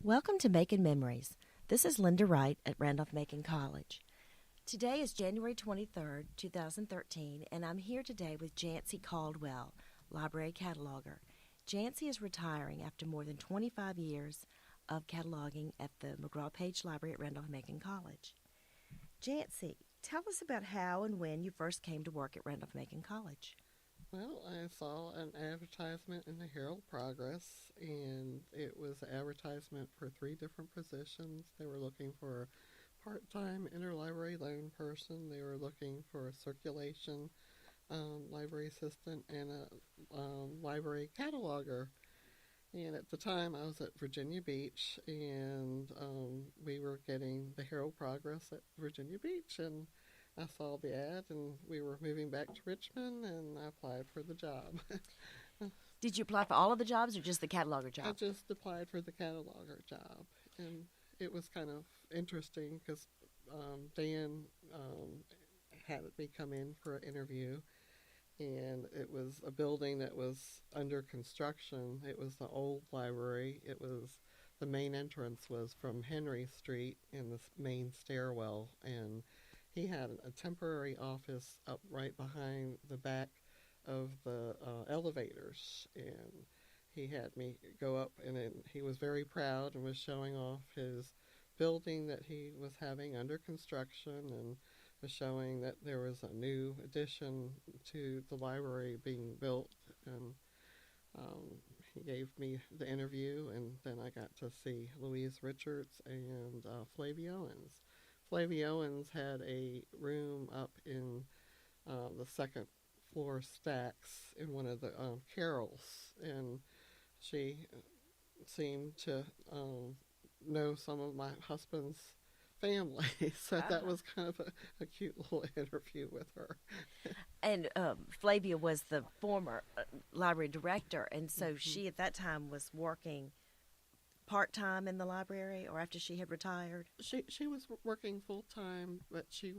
Welcome to Macon Memories. This is Lynda Wright at Randolph-Macon College. Today is January 23rd, 2013, and I'm here today with Janci Caldwell, library cataloger. Janci is retiring after more than 25 years of cataloging at the McGraw-Page Library at Randolph-Macon College. Janci, tell us about how and when you first came to work at Randolph-Macon College. Well, I saw an advertisement in the Herald Progress, and it was an advertisement for 3 different positions. They were looking for a part-time interlibrary loan person. They were looking for a circulation library assistant and a library cataloger. And at the time, I was at Virginia Beach, and we were getting the Herald Progress at Virginia Beach, and I saw the ad, and we were moving back to Richmond, and I applied for the job. Did you apply for all of the jobs or just the cataloger job? I just applied for the cataloger job, and it was kind of interesting because Dan had me come in for an interview, and it was a building that was under construction. It was the old library. The main entrance was from Henry Street in the main stairwell, and he had a temporary office up right behind the back of the elevators, and he had me go up, and he was very proud and was showing off his building that he was having under construction, and was showing that there was a new addition to the library being built, and he gave me the interview, and then I got to see Louise Richards and Flavie Owens. Flavie Owens had a room up in the second floor stacks in one of the carols, and she seemed to know some of my husband's family, so that was kind of a cute little interview with her. And Flavia was the former library director, and so she at that time was working part-time in the library, or after she had retired? She was working full-time, but she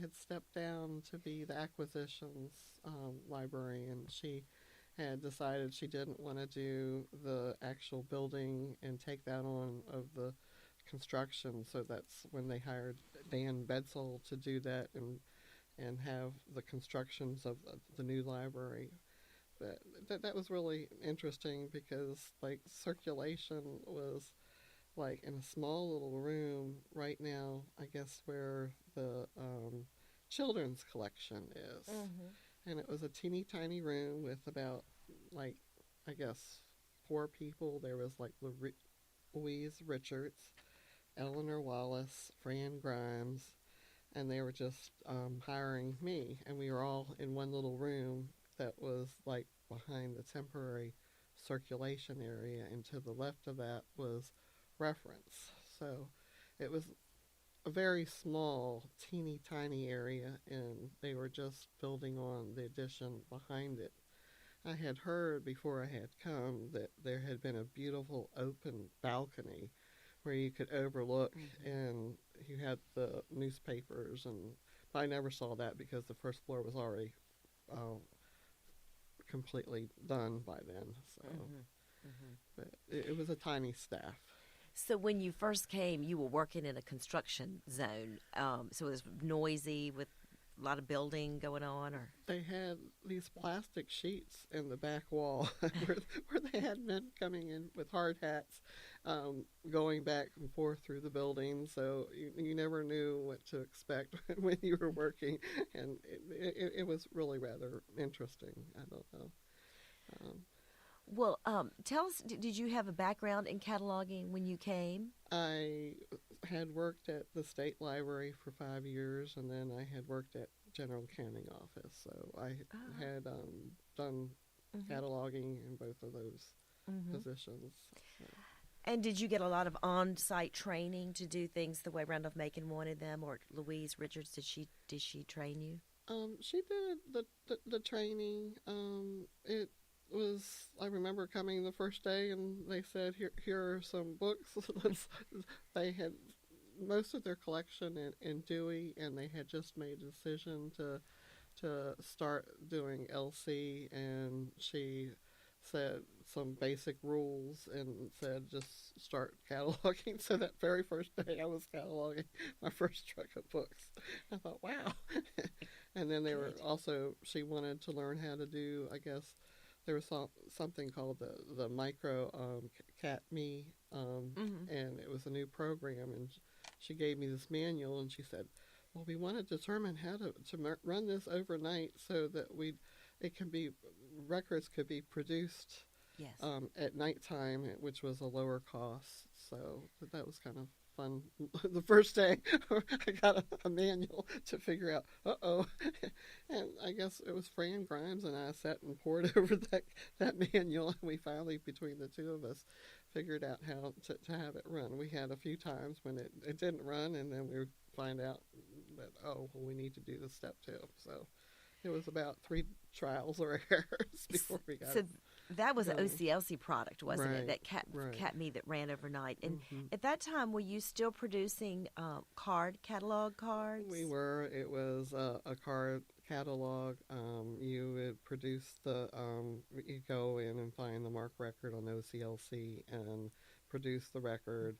had stepped down to be the acquisitions librarian. She had decided she didn't want to do the actual building and take that on of the construction, so that's when they hired Dan Bedsole to do that and have the constructions of the new library. That was really interesting because circulation was in a small little room right now, I guess, where the children's collection is. Mm-hmm. And it was a teeny tiny room with about I guess 4 people. There was Louise Richards, Eleanor Wallace, Fran Grimes, and they were just hiring me, and we were all in one little room that was behind the temporary circulation area, and to the left of that was reference. So it was a very small, teeny tiny area, and they were just building on the addition behind it. I had heard before I had come that there had been a beautiful open balcony where you could overlook, mm-hmm. and you had the newspapers, but I never saw that because the first floor was already completely done by then. So, mm-hmm. Mm-hmm. But it was a tiny staff. So when you first came, you were working in a construction zone, so it was noisy with a lot of building going on, or? They had these plastic sheets in the back wall where they had men coming in with hard hats, going back and forth through the building, so you never knew what to expect when you were working, and it was really rather interesting. I don't know. Well, tell us, did you have a background in cataloging when you came? I had worked at the State Library for 5 years, and then I had worked at General Accounting Office, so I had done mm-hmm. cataloging in both of those mm-hmm. positions. So. And did you get a lot of on-site training to do things the way Randolph-Macon wanted them, or Louise Richards, did she train you? She did the training. It was, I remember coming the first day, and they said, here are some books. They had most of their collection in Dewey, and they had just made a decision to start doing LC, and she said, some basic rules and said just start cataloging. So that very first day I was cataloging my first truck of books. I thought, wow. And then they were Good. also, she wanted to learn how to do, I guess, there was something called the micro cat me, Mm-hmm. and it was a new program. And she gave me this manual, and she said, well, we want to determine how to run this overnight so that it can be, records could be produced Yes. at nighttime, which was a lower cost. So that was kind of fun. The first day, I got a manual to figure out. And I guess it was Fran Grimes and I sat and poured over that manual, and we finally, between the two of us, figured out how to have it run. We had a few times when it didn't run, and then we would find out that, oh, well, we need to do this step too. So it was about 3 trials or errors before we got So it that was an going. OCLC product, wasn't it? Right, That cat right. cat me that ran overnight. And Hmm. at that time, were you still producing card catalog cards? We were. It was a card catalog. You would produce you go in and find the mark record on OCLC and produce the record,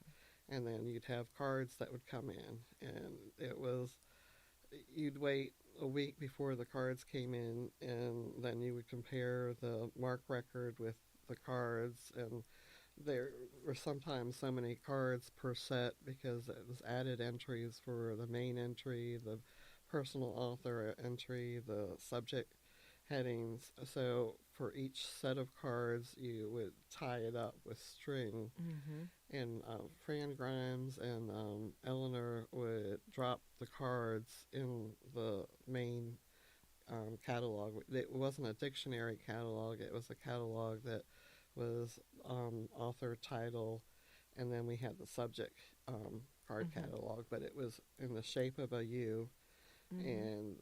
and then you'd have cards that would come in, and it was, you'd wait a week before the cards came in, and then you would compare the mark record with the cards, and there were sometimes so many cards per set because it was added entries for the main entry, the personal author entry, the subject headings. So for each set of cards, you would tie it up with string, Mm-hmm. and Fran Grimes and Eleanor would drop the cards in the main catalog. It wasn't a dictionary catalog. It was a catalog that was author, title, and then we had the subject card Mm-hmm. catalog, but it was in the shape of a U. Mm-hmm. And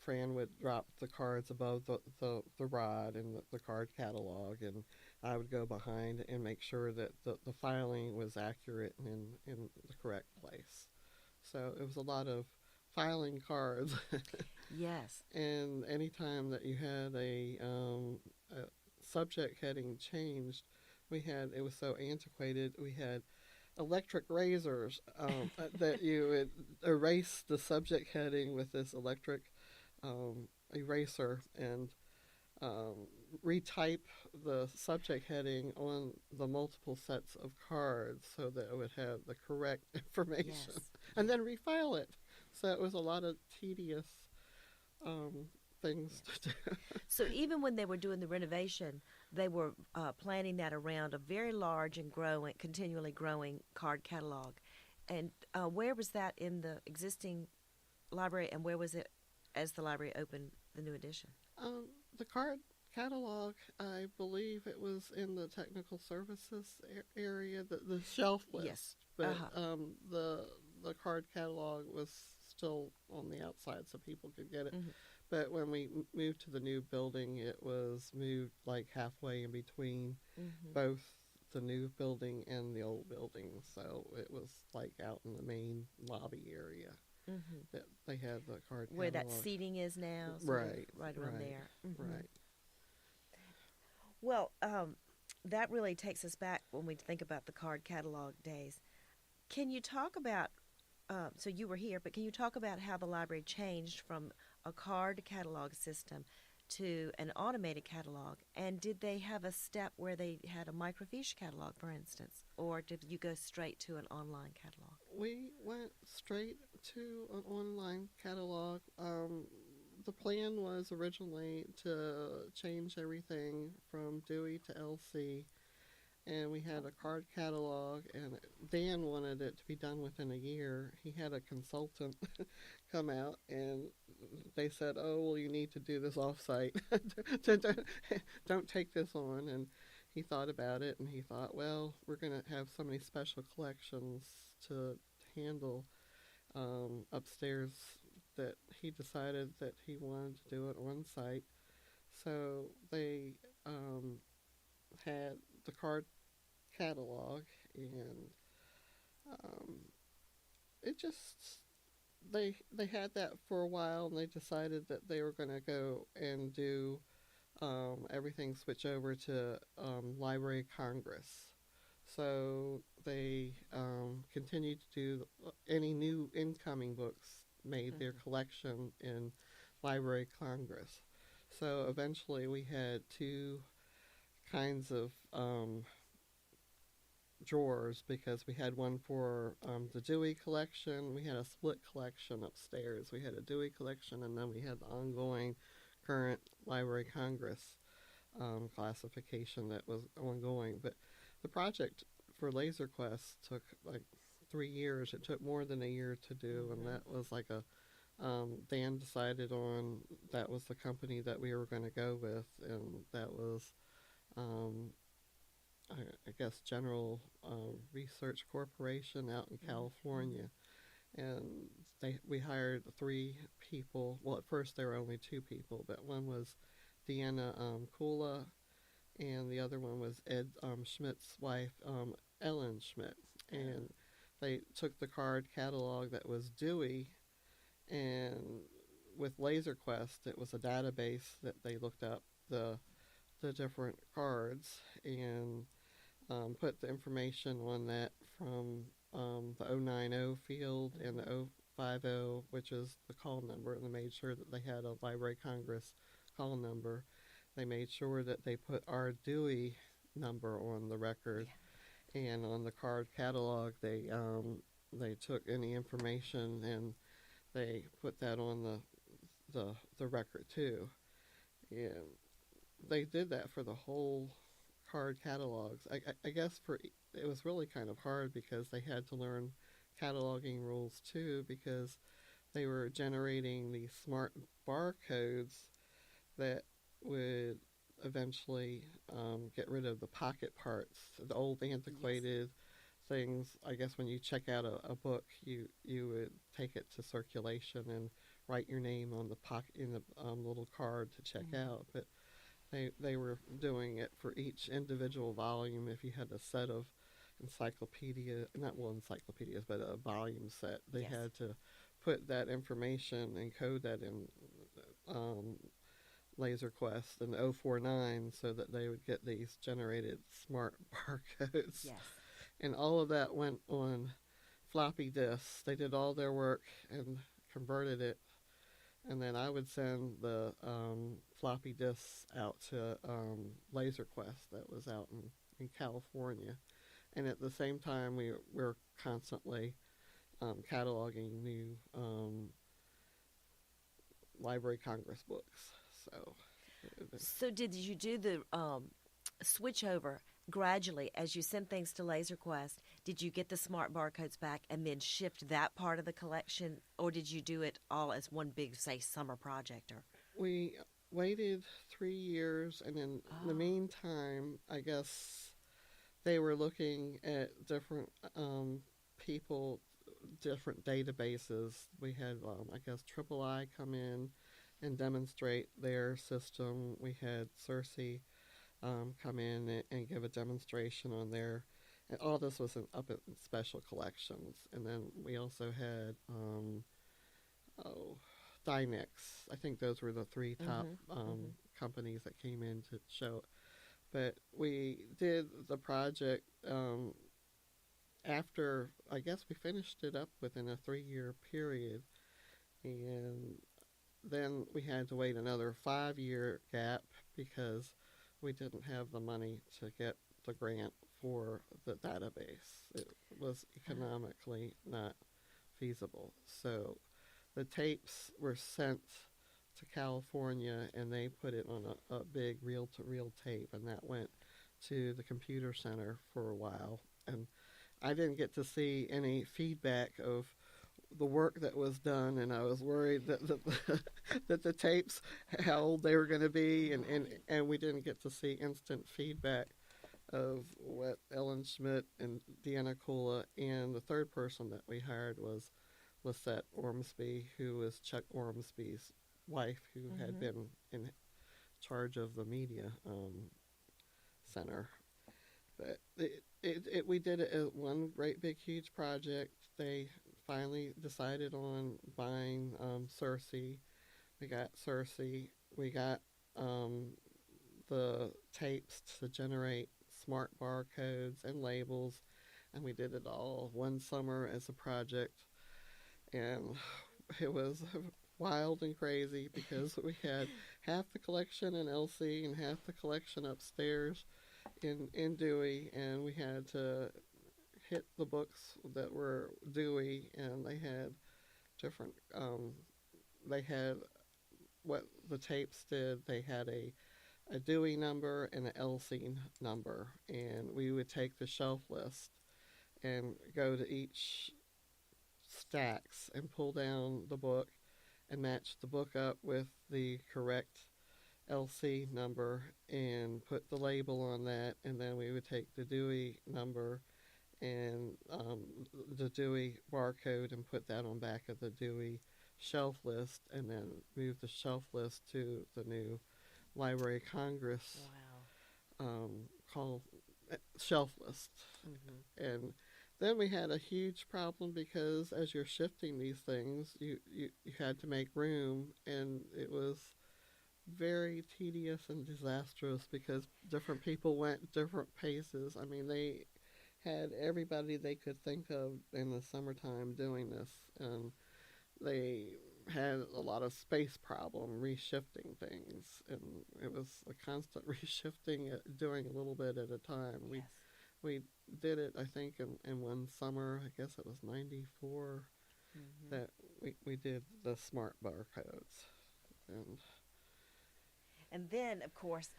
Fran would drop the cards above the rod in the card catalog, and I would go behind and make sure that the filing was accurate and in the correct place. So it was a lot of filing cards. Yes. And anytime that you had a subject heading changed, it was so antiquated, we had electric razors that you would erase the subject heading with this electric eraser, and retype the subject heading on the multiple sets of cards so that it would have the correct information, Yes. and then refile it. So it was a lot of tedious um, things Yes. to do. So even when they were doing the renovation, they were planning that around a very large and growing, continually growing card catalog. And where was that in the existing library, and where was it as the library opened the new edition? The card catalog, I believe it was in the technical services area, the shelf list, Yes. but Uh-huh. the card catalog was still on the outside so people could get it. Mm-hmm. But when we moved to the new building, it was moved like halfway in between Mm-hmm. both the new building and the old building, so it was like out in the main lobby area Mm-hmm. that they had the card Where that catalog. seating is now, sort of Right, right around right, there. Mm-hmm. right. Well, that really takes us back when we think about the card catalog days. Can you talk about, so you were here, but can you talk about how the library changed from a card catalog system to an automated catalog? And did they have a step where they had a microfiche catalog, for instance? Or did you go straight to an online catalog? We went straight to an online catalog. The plan was originally to change everything from Dewey to LC, and we had a card catalog, and Dan wanted it to be done within a year. He had a consultant come out, and they said, oh, well, you need to do this off-site. Don't take this on. And he thought about it, and he thought, well, we're going to have so many special collections to handle upstairs that he decided that he wanted to do it on site. So they had the card catalog, and um, it just they had that for a while, and they decided that they were going to go and do everything switched over to Library of Congress. So they continued to do any new incoming books, made their collection in Library of Congress. So eventually we had two kinds of drawers, because we had one for the Dewey collection. We had a split collection upstairs. We had a Dewey collection, and then we had the ongoing current Library of Congress classification that was ongoing. But the project for Laser Quest took like 3 years. It took more than a year to do, and that was like a Dan decided on that was the company that we were going to go with, and that was um, I guess General Research Corporation out in California, and we hired 3 people. Well, at first there were only 2 people, but one was Deanna Kula, and the other one was Ed Schmidt's wife, Ellen Schmidt. And they took the card catalog that was Dewey, and with LaserQuest, it was a database that they looked up the different cards and put the information on that from the 090 field and the 050, which is the call number, and they made sure that they had a Library of Congress call number. They made sure that they put our Dewey number on the record, and on the card catalog they took any information and they put that on the record too. And they did that for the whole card catalogs. I guess it was really kind of hard because they had to learn cataloging rules too, because they were generating these smart barcodes that would eventually get rid of the pocket parts, the old antiquated things. I guess when you check out a book, you would take it to circulation and write your name on the pocket in the little card to check out. But they were doing it for each individual volume. If you had a set of encyclopedias, but a volume set, they had to put that information and code that in LaserQuest and 049 so that they would get these generated smart barcodes. Yes. And all of that went on floppy disks. They did all their work and converted it, and then I would send the floppy disks out to LaserQuest that was out in California. And at the same time, we were constantly cataloging new Library of Congress books. So did you do the switch over gradually as you sent things to LaserQuest? Did you get the smart barcodes back and then shift that part of the collection, or did you do it all as one big, say, summer project? Or we waited 3 years, and in the meantime, I guess they were looking at different people, different databases. We had, I guess, Triple I come in and demonstrate their system. We had Cersei come in and give a demonstration on their. And all this was up in special collections. And then we also had Dynex. I think those were the 3 top companies that came in to show it. But we did the project after, I guess we finished it up within a 3-year period. And then we had to wait another 5-year gap because we didn't have the money to get the grant for the database. It was economically not feasible. So the tapes were sent to California, and they put it on a big reel-to-reel tape, and that went to the computer center for a while. And I didn't get to see any feedback of the work that was done, and I was worried that the tapes, how old they were going to be, and we didn't get to see instant feedback of what Ellen Schmidt and Deanna Kula, and the third person that we hired was Lisette Ormsby, who was Chuck Ormsby's wife, who had been in charge of the media center. But we did it as one great big huge project. They finally decided on buying Cersei. We got Cersei. We got the tapes to generate smart barcodes and labels, and we did it all one summer as a project. And it was wild and crazy because we had half the collection in LC and half the collection upstairs in Dewey, and we had to hit the books that were Dewey, and they had different. They had what the tapes did. They had a Dewey number and an LC number, and we would take the shelf list and go to each stacks and pull down the book and match the book up with the correct LC number and put the label on that, and then we would take the Dewey number and the Dewey barcode and put that on back of the Dewey shelf list, and then move the shelf list to the new Library of Congress called shelf list. Mm-hmm. And then we had a huge problem because as you're shifting these things, you had to make room, and it was very tedious and disastrous because different people went different paces. I mean, they had everybody they could think of in the summertime doing this, and they had a lot of space problem reshifting things, and it was a constant reshifting, doing a little bit at a time. Yes. We did it, I think, in one summer. I guess it was '94 that we did the smart barcodes, and then of course,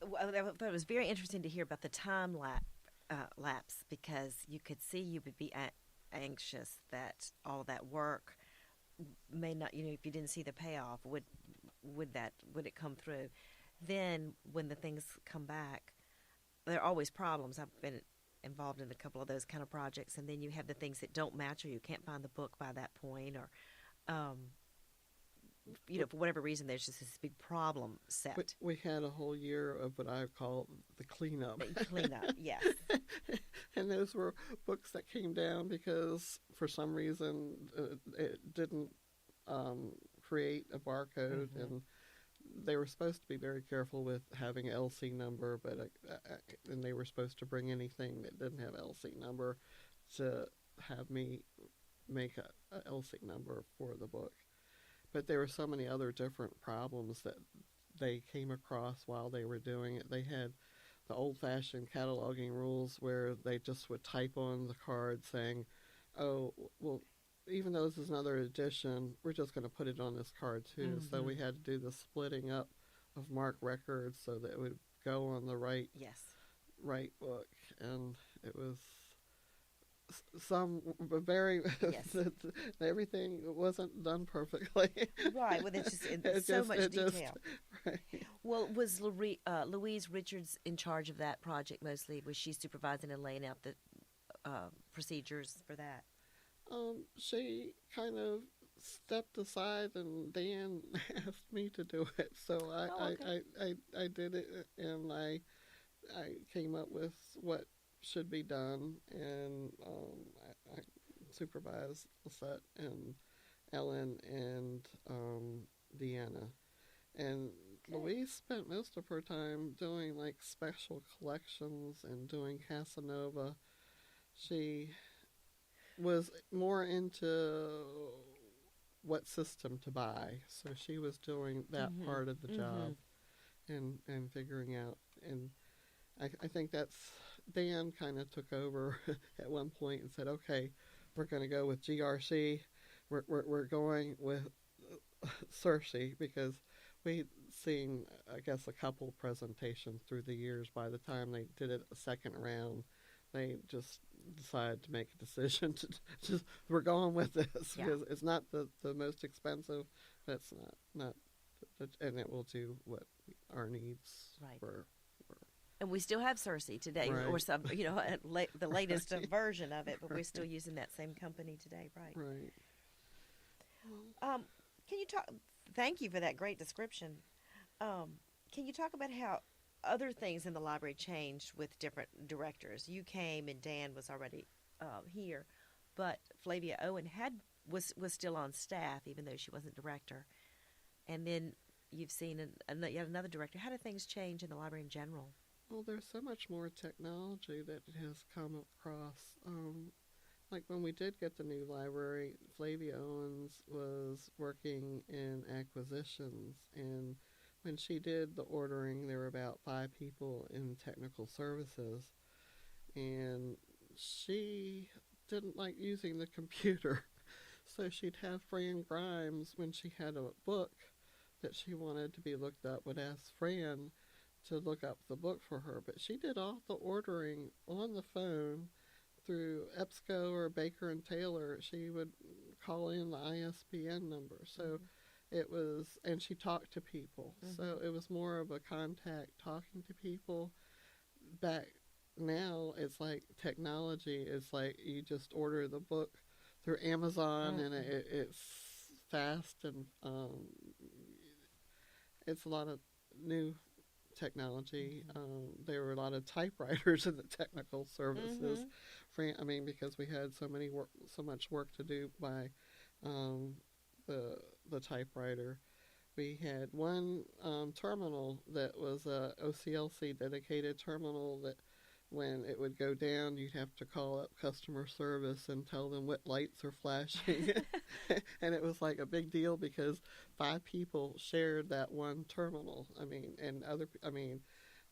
it was very interesting to hear about the time lapse, because you could see you would be anxious that all that work may not, if you didn't see the payoff, would it come through? Then when the things come back, there are always problems. I've been involved in a couple of those kind of projects, and then you have the things that don't match, or you can't find the book by that point, or for whatever reason, there's just this big problem set. We had a whole year of what I call the cleanup. Yes. And those were books that came down because for some reason it didn't create a barcode, and they were supposed to be very careful with having an LC number, but and they were supposed to bring anything that didn't have LC number to have me make a LC number for the book. But there were so many other different problems that they came across while they were doing it. They had the old-fashioned cataloging rules where they just would type on the card saying, oh, well, even though this is another edition, we're just going to put it on this card too. So we had to do the splitting up of marked records so that it would go on the right book. And it was some very everything wasn't done perfectly. Right. Well, it's so much detail. Right. Well, was Louise Richards in charge of that project mostly? Was she supervising and laying out the procedures for that? She kind of stepped aside, and Dan asked me to do it. So I did it, and I came up with what should be done, and I supervised Lisette and Ellen and Deanna. And Louise spent most of her time doing like special collections and doing Casanova. She was more into what system to buy, so she was doing that part of the job and figuring out. And I think that's Dan kind of took over at one point and said, okay, we're going to go with GRC. We're going with Cersei, because we'd seen, I guess, a couple presentations through the years. By the time they did it a second round, they just decided to make a decision to just, we're going with this because it's not the most expensive. That's not and it will do what our needs were. And we still have Cersei today, or some, the latest version of it, but we're still using that same company today, right? Right. Can you talk? Thank you for that great description. Can you talk about how other things in the library changed with different directors? You came, and Dan was already here, but Flavia Owen was still on staff, even though she wasn't director. And then you've seen yet another director. How do things change in the library in general? Well, there's so much more technology that has come across. Like when we did get the new library, Flavia Owens was working in acquisitions, and when she did the ordering, there were about 5 people in technical services, and she didn't like using the computer. So she'd have Fran Grimes, when she had a book that she wanted to be looked up, would ask Fran to look up the book for her. But she did all the ordering on the phone through EBSCO or Baker and Taylor. She would call in the ISBN number. So it was, and she talked to people. So it was more of a contact, talking to people. Back now, it's like technology. It's like you just order the book through Amazon, and it's fast, and it's a lot of new technology. There were a lot of typewriters in the technical services. Because we had so much work to do by the typewriter. We had one terminal that was a OCLC dedicated terminal that when it would go down, you'd have to call up customer service and tell them what lights are flashing. And it was like a big deal because 5 people shared that one terminal.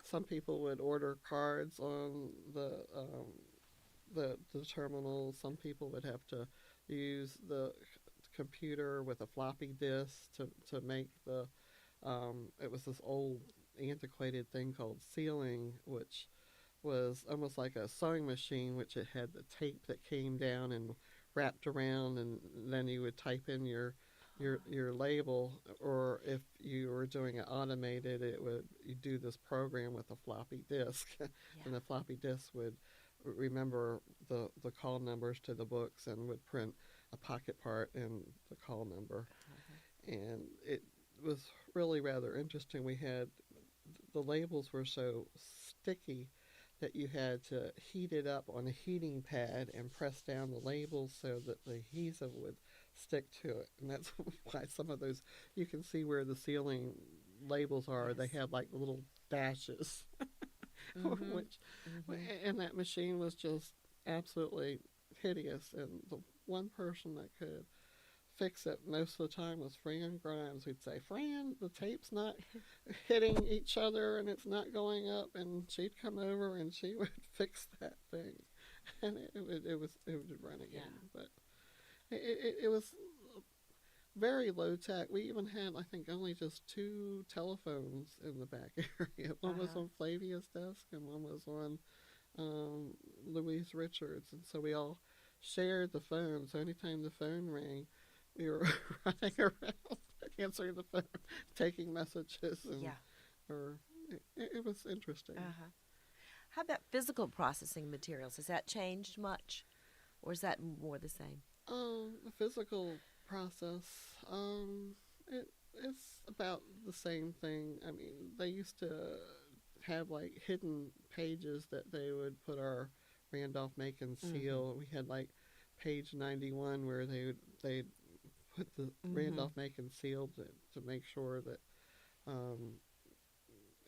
Some people would order cards on the terminal. Some people would have to use the computer with a floppy disk to make the it was this old antiquated thing called sealing, which was almost like a sewing machine, which it had the tape that came down and wrapped around, and then you would type in your label. Or if you were doing it automated, you do this program with a floppy disk, and the floppy disk would remember the call numbers to the books and would print a pocket part and the call number. And it was really rather interesting. We had the labels were so sticky that you had to heat it up on a heating pad and press down the labels so that the adhesive would stick to it. And that's why some of those, you can see where the sealing labels are. Yes. They have like little dashes. And that machine was just absolutely hideous. And the one person that could fix it most of the time was Fran Grimes. We'd say, Fran, the tape's not hitting each other and it's not going up, and she'd come over and she would fix that thing, and it would run again. But it was very low tech. We even had, I think, only just 2 telephones in the back area. One was on Flavia's desk and one was on Louise Richards, and so we all shared the phone. So anytime the phone rang, we were running around answering the phone, taking messages. And, it was interesting. How about physical processing materials? Has that changed much, or is that more the same? The physical process, it's about the same thing. I mean, they used to have like hidden pages that they would put our Randolph-Macon seal. We had like page 91 where they'd put the Randolph-Macon seal to make sure that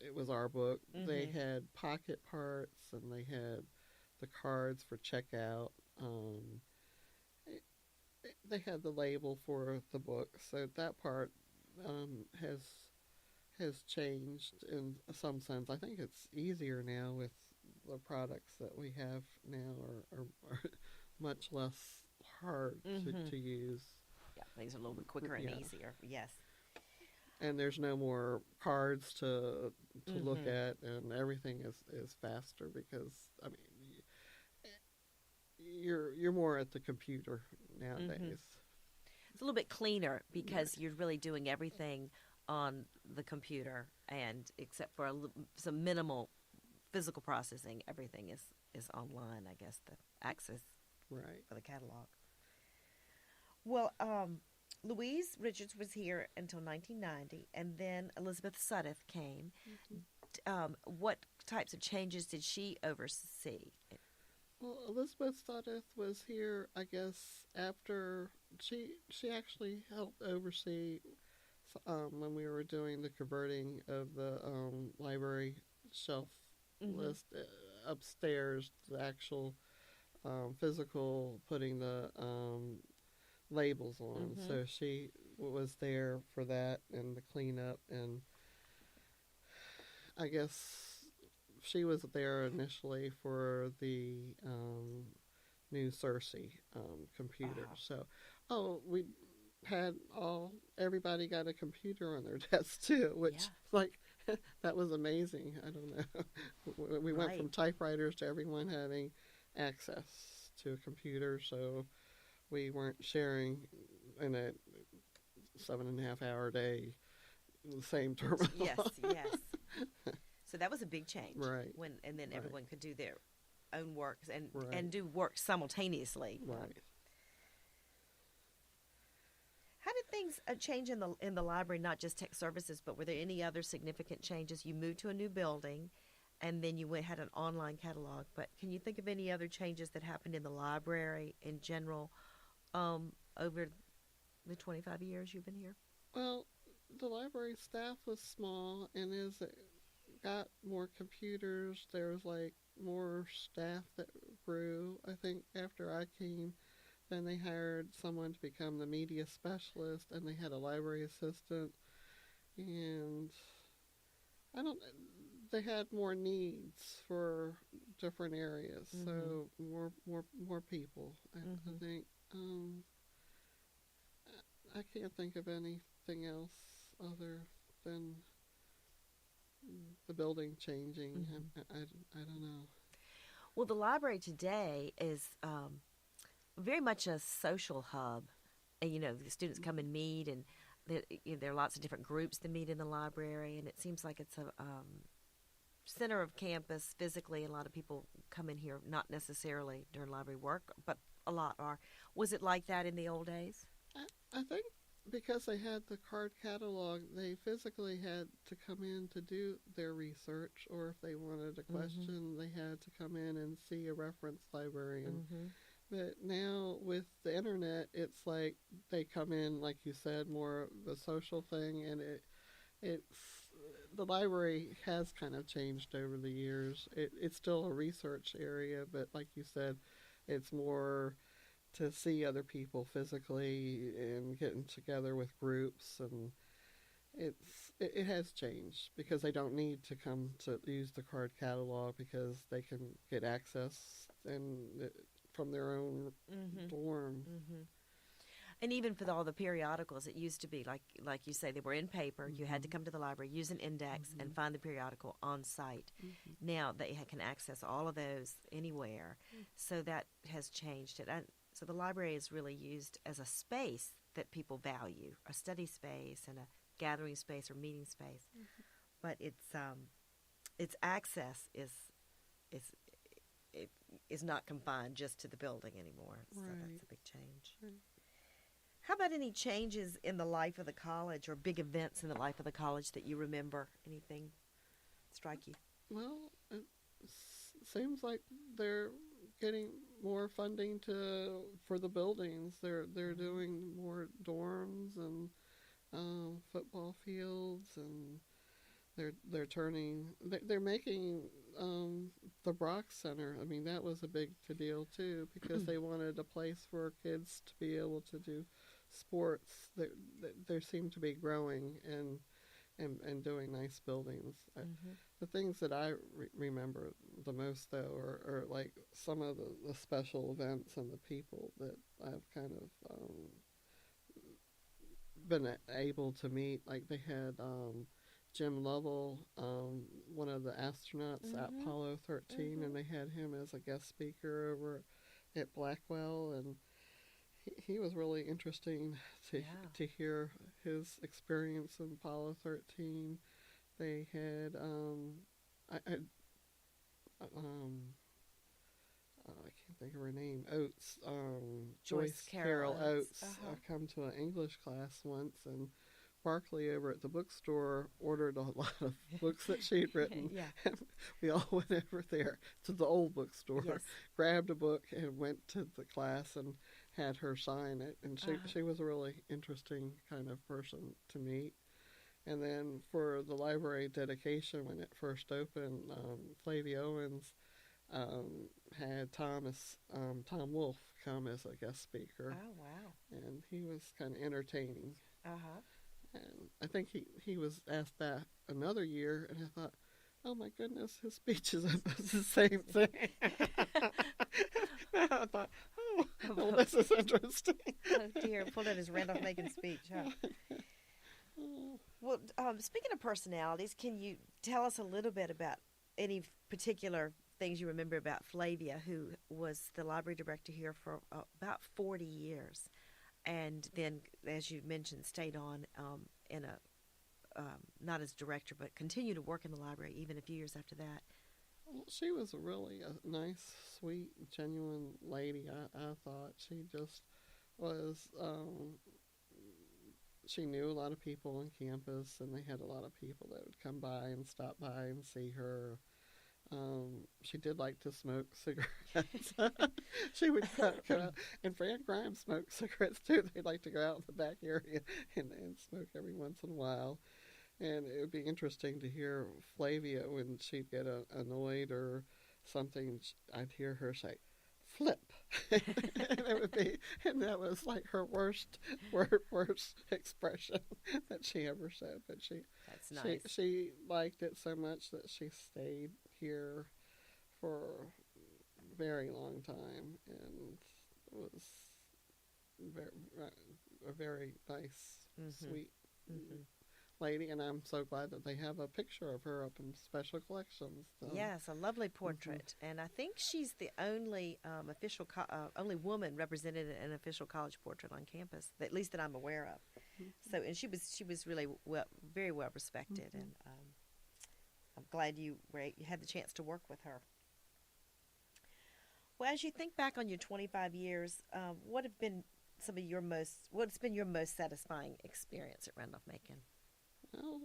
it was our book. They had pocket parts, and they had the cards for checkout. They had the label for the book, so that part has changed in some sense. I think it's easier now with the products that we have now are much less hard to use. Yeah, things are a little bit quicker and easier. Yes. And there's no more cards to look at, and everything is faster because you're more at the computer nowadays. It's a little bit cleaner because you're really doing everything on the computer, and except for some minimal physical processing, everything is online. I guess the access for the catalog. Well, Louise Richards was here until 1990, and then Elizabeth Sudduth came. What types of changes did she oversee? Well, Elizabeth Sudduth was here, I guess, after she actually helped oversee when we were doing the converting of the library shelf Mm-hmm. list upstairs, the actual physical putting the labels on. Mm-hmm. So she was there for that and the cleanup, and I guess she was there initially for the new Cersei computer. Uh-huh. So, oh, we had everybody got a computer on their desk too, Yeah. which like that was amazing. I don't know. We went Right. from typewriters to everyone having access to a computer, so we weren't sharing in a 7.5 hour day the same Yes. terminal. Yes. So that was a big change Right, when, and then right, everyone could do their own work and right, do work simultaneously. right. How did things change in the library? Not just tech services, but were there any other significant changes? You moved to a new building, and then you had an online catalog. But can you think of any other changes that happened in the library in general over the 25 years you've been here? Well, the library staff was small, and as it got more computers, there was like more staff that grew. I think after I came, then they hired someone to become the media specialist, and they had a library assistant, and I don't. They had more needs for different areas, Mm-hmm. so more people. I Mm-hmm. think I can't think of anything else other than the building changing. Mm-hmm. I don't know. Well, the library today is very much a social hub. And, the students come and meet, and there are lots of different groups that meet in the library, and it seems like it's a center of campus physically. A lot of people come in here, not necessarily during library work, but a lot are. Was it like that in the old days? I think because they had the card catalog, they physically had to come in to do their research, or if they wanted a Mm-hmm. question, they had to come in and see a reference librarian. Mm-hmm. But now with the internet, it's like they come in, like you said, more of a social thing, and it's the library has kind of changed over the years. It's still a research area, but like you said, it's more to see other people physically and getting together with groups, and it has changed because they don't need to come to use the card catalog because they can get access and from their own Mm-hmm. dorm. Mm-hmm. And even for all the periodicals, it used to be like you say, they were in paper. You had to Mm-hmm. come to the library, use an index, Mm-hmm. and find the periodical on site. Mm-hmm. Now they can access all of those anywhere, so that has changed it. So the library is really used as a space that people value, a study space and a gathering space or meeting space. But its access is it is not confined just to the building anymore. So Right. that's a big change. Right. How about any changes in the life of the college or big events in the life of the college that you remember? Anything strike you? Well, it seems like they're getting more funding to for the buildings. They're Mm-hmm. doing more dorms and football fields, and they're turning they're making the Brock Center. I mean, that was a big deal too because they wanted a place for kids to be able to do sports. They seem to be growing and doing nice buildings. Mm-hmm. The things that I remember the most, though, are like some of the special events and the people that I've kind of been able to meet. Like they had Jim Lovell, one of the astronauts at Mm-hmm. Apollo 13, Mm-hmm. and they had him as a guest speaker over at Blackwell, and he was really interesting to Yeah. to hear his experience in Apollo 13. They had I um I can't think of her name. Oates, Joyce Joyce Carol Carol Oates. Oates, Uh-huh. come to an English class once, and Barkley over at the bookstore ordered a lot of books that she'd written. Yeah. We all went over there to the old bookstore, Yes. grabbed a book, and went to the class and had her sign it. And she Uh-huh. she was a really interesting kind of person to meet. And then for the library dedication, when it first opened, Flavia Owens had Tom Wolfe come as a guest speaker, Oh, wow. and he was kind of entertaining. Uh-huh. And I think he was asked that another year, and I thought, oh my goodness, his speech is about the same thing. I thought, oh, well, this is interesting. Oh, dear. Pulled out his Randolph-Macon speech, huh? Well, speaking of personalities, can you tell us a little bit about any particular things you remember about Flavia, who was the library director here for about 40 years, and then, as you mentioned, stayed on in a not as director, but continued to work in the library even a few years after that. Well, she was really a nice, sweet, genuine lady. I thought she just was. She knew a lot of people on campus, and they had a lot of people that would come by and stop by and see her. She did like to smoke cigarettes. She would go out, and Fran Grimes smoked cigarettes too. They'd like to go out in the back area and smoke every once in a while. And it would be interesting to hear Flavia when she'd get annoyed or something. I'd hear her say, "Flip," and it would be, and that was like her worst expression that she ever said. But That's nice. she liked it so much that she stayed here for a very long time, and was a very nice, sweet lady. And I'm so glad that they have a picture of her up in special collections. Yes, a lovely portrait, and I think she's the only only woman represented in an official college portrait on campus, at least that I'm aware of. So, and she was really very well respected, and I'm glad you had the chance to work with her. Well, as you think back on your 25 years, what's been your most satisfying experience at Randolph-Macon? Well,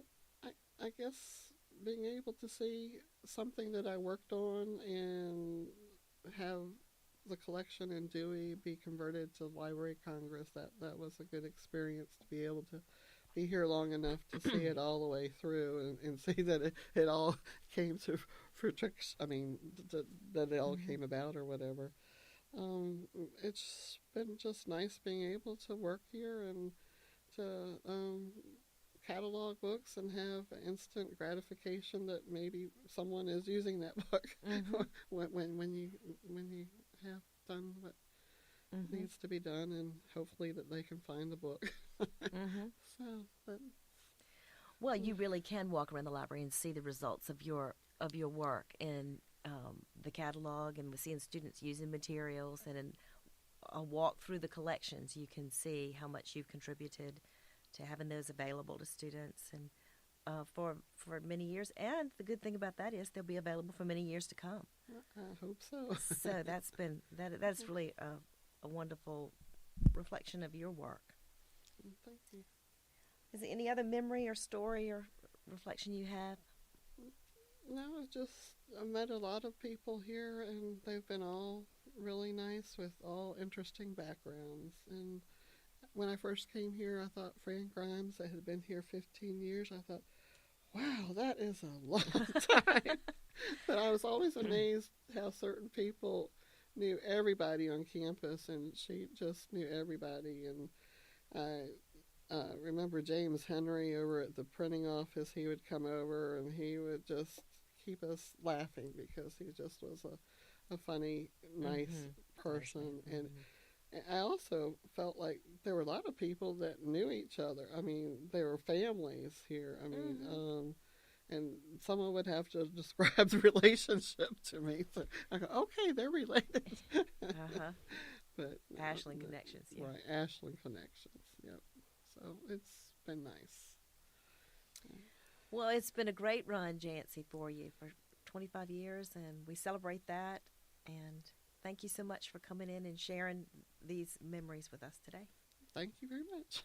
I guess being able to see something that I worked on and have the collection in Dewey be converted to Library of Congress, that was a good experience to be able to be here long enough to see it all the way through and see that it all came to fruition. I mean, that it all came about or whatever. It's been just nice being able to work here and to catalog books and have instant gratification that maybe someone is using that book when you have done what needs to be done, and hopefully that they can find the book. So that's, well, you really can walk around the library and see the results of your work in the catalog, and with seeing students using materials, and in a walk through the collections, you can see how much you've contributed to having those available to students, and for many years. And the good thing about that is they'll be available for many years to come. I hope so. So that's really a wonderful reflection of your work. Thank you. Is there any other memory or story or reflection you have? No, I met a lot of people here, and they've been all really nice with all interesting backgrounds. And when I first came here, I thought Fran Grimes, that had been here 15 years, I thought, wow, that is a long time. But I was always amazed how certain people knew everybody on campus, and she just knew everybody. And I remember James Henry over at the printing office. He would come over, and he would just keep us laughing because he just was a funny, nice person. And I also felt like there were a lot of people that knew each other. I mean, there were families here. I mean, and someone would have to describe the relationship to me. So I go, okay, they're related. But Ashland connections. Yeah. Right, Ashland connections. Yep. So it's been nice. Well, it's been a great run, Janci, for you for 25 years, and we celebrate that. And thank you so much for coming in and sharing these memories with us today. Thank you very much.